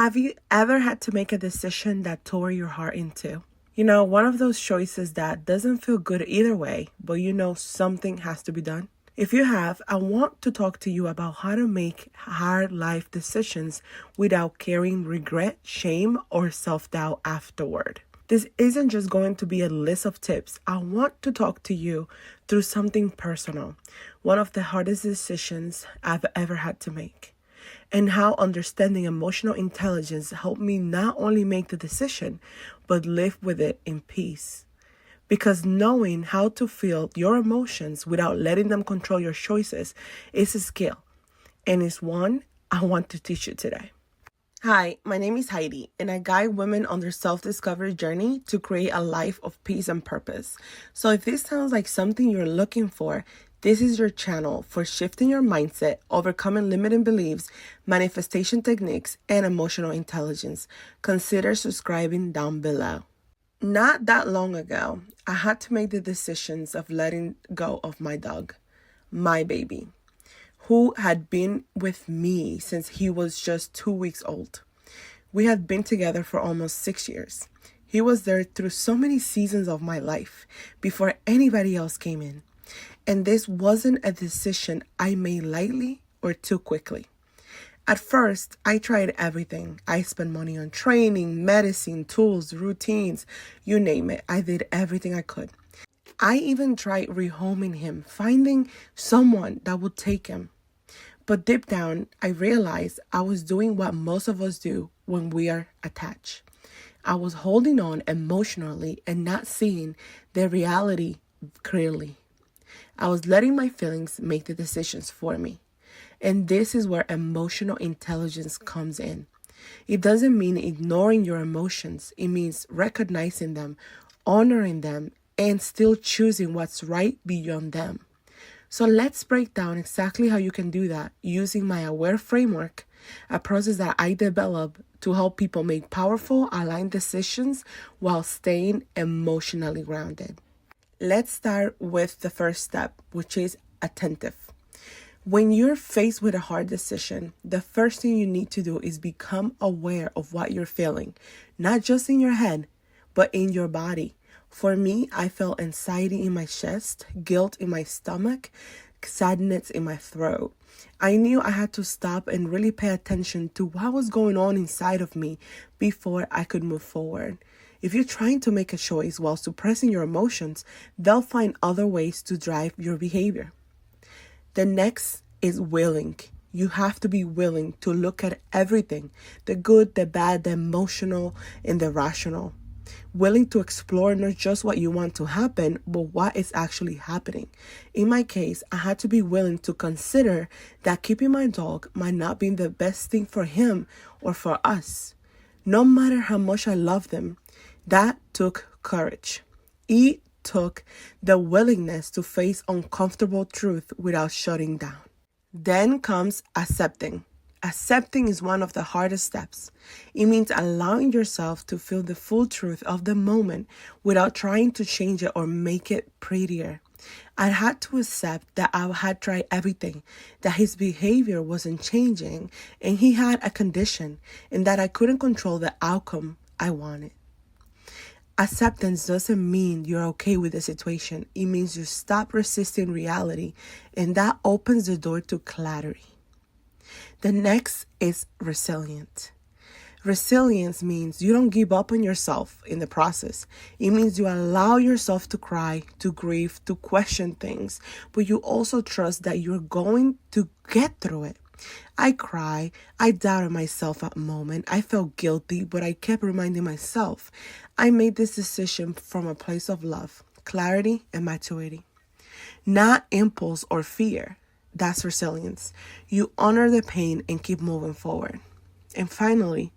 Have you ever had to make a decision that tore your heart in two? One of those choices that doesn't feel good either way, but something has to be done. If you have, I want to talk to you about how to make hard life decisions without carrying regret, shame, or self-doubt afterward. This isn't just going to be a list of tips. I want to talk to you through something personal, one of the hardest decisions I've ever had to make, and how understanding emotional intelligence helped me not only make the decision, but live with it in peace. Because knowing how to feel your emotions without letting them control your choices is a skill, and it's one I want to teach you today. Hi, my name is Heidi, and I guide women on their self-discovery journey to create a life of peace and purpose. So if this sounds like something you're looking for, this is your channel for shifting your mindset, overcoming limiting beliefs, manifestation techniques, and emotional intelligence. Consider subscribing down below. Not that long ago, I had to make the decisions of letting go of my dog, my baby, who had been with me since he was just 2 weeks old. We had been together for almost 6 years. He was there through so many seasons of my life before anybody else came in. And this wasn't a decision I made lightly or too quickly. At first, I tried everything. I spent money on training, medicine, tools, routines, you name it. I did everything I could. I even tried rehoming him, finding someone that would take him. But deep down, I realized I was doing what most of us do when we are attached. I was holding on emotionally and not seeing the reality clearly. I was letting my feelings make the decisions for me. And this is where emotional intelligence comes in. It doesn't mean ignoring your emotions. It means recognizing them, honoring them, and still choosing what's right beyond them. So let's break down exactly how you can do that using my AWARE framework, a process that I developed to help people make powerful, aligned decisions while staying emotionally grounded. Let's start with the first step, which is attentive. When you're faced with a hard decision, the first thing you need to do is become aware of what you're feeling, not just in your head, but in your body. For me, I felt anxiety in my chest, guilt in my stomach, sadness in my throat. I knew I had to stop and really pay attention to what was going on inside of me before I could move forward. If you're trying to make a choice while suppressing your emotions, they'll find other ways to drive your behavior. The next is willing. You have to be willing to look at everything, the good, the bad, the emotional, and the rational. Willing to explore not just what you want to happen, but what is actually happening. In my case, I had to be willing to consider that keeping my dog might not be the best thing for him or for us. No matter how much I love them, that took courage. It took the willingness to face uncomfortable truth without shutting down. Then comes accepting. Accepting is one of the hardest steps. It means allowing yourself to feel the full truth of the moment without trying to change it or make it prettier. I had to accept that I had tried everything, that his behavior wasn't changing, and he had a condition, and that I couldn't control the outcome I wanted. Acceptance doesn't mean you're okay with the situation. It means you stop resisting reality, and that opens the door to clarity. The next is resilient. Resilience means you don't give up on yourself in the process. It means you allow yourself to cry, to grieve, to question things, but you also trust that you're going to get through it. I cried. I doubted myself at a moment. I felt guilty, but I kept reminding myself I made this decision from a place of love, clarity, and maturity. Not impulse or fear. That's resilience. You honor the pain and keep moving forward. And finally,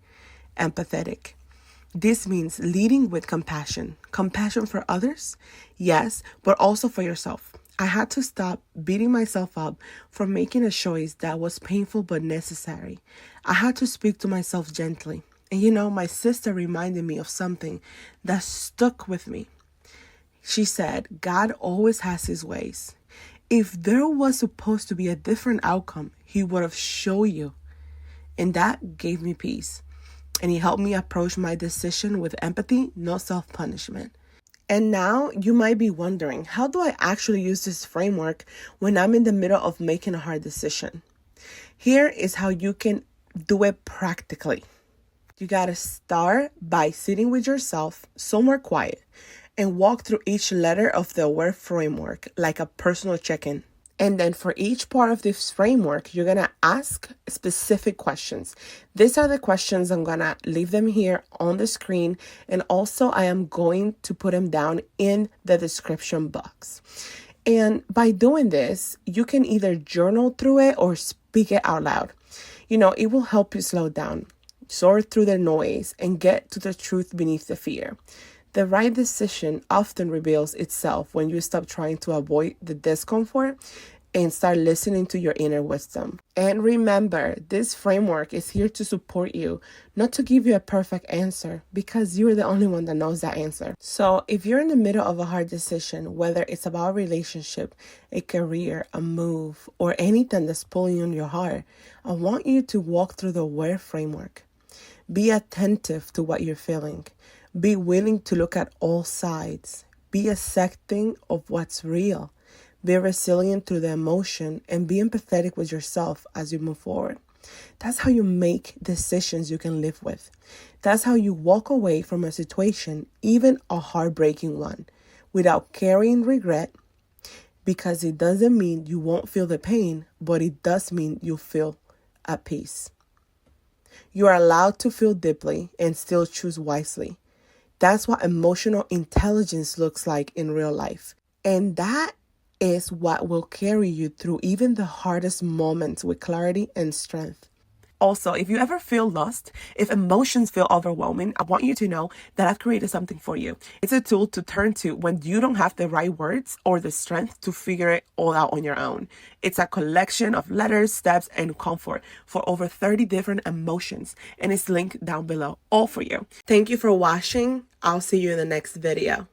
empathetic. This means leading with compassion. Compassion for others, yes, but also for yourself. I had to stop beating myself up for making a choice that was painful but necessary. I had to speak to myself gently. And my sister reminded me of something that stuck with me. She said, God always has his ways. If there was supposed to be a different outcome, he would have shown you. And that gave me peace. and it helped me approach my decision with empathy, no self-punishment. And now you might be wondering, how do I actually use this framework when I'm in the middle of making a hard decision? Here is how you can do it practically. You gotta start by sitting with yourself somewhere quiet and walk through each letter of the AWARE framework like a personal check-in. And then for each part of this framework, you're gonna ask specific questions. These are the questions. I'm gonna leave them here on the screen. And also I am going to put them down in the description box. And by doing this, you can either journal through it or speak it out loud. It will help you slow down, sort through the noise, and get to the truth beneath the fear. The right decision often reveals itself when you stop trying to avoid the discomfort and start listening to your inner wisdom. And remember, this framework is here to support you, not to give you a perfect answer, because you're the only one that knows that answer. So if you're in the middle of a hard decision, whether it's about a relationship, a career, a move, or anything that's pulling on your heart, I want you to walk through the AWARE framework. Be attentive to what you're feeling. Be willing to look at all sides. Be accepting of what's real. Be resilient through the emotion and be empathetic with yourself as you move forward. That's how you make decisions you can live with. That's how you walk away from a situation, even a heartbreaking one, without carrying regret, because it doesn't mean you won't feel the pain, but it does mean you'll feel at peace. You are allowed to feel deeply and still choose wisely. That's what emotional intelligence looks like in real life. And that is what will carry you through even the hardest moments with clarity and strength. Also, if you ever feel lost, if emotions feel overwhelming, I want you to know that I've created something for you. It's a tool to turn to when you don't have the right words or the strength to figure it all out on your own. It's a collection of letters, steps, and comfort for over 30 different emotions, and it's linked down below, all for you. Thank you for watching. I'll see you in the next video.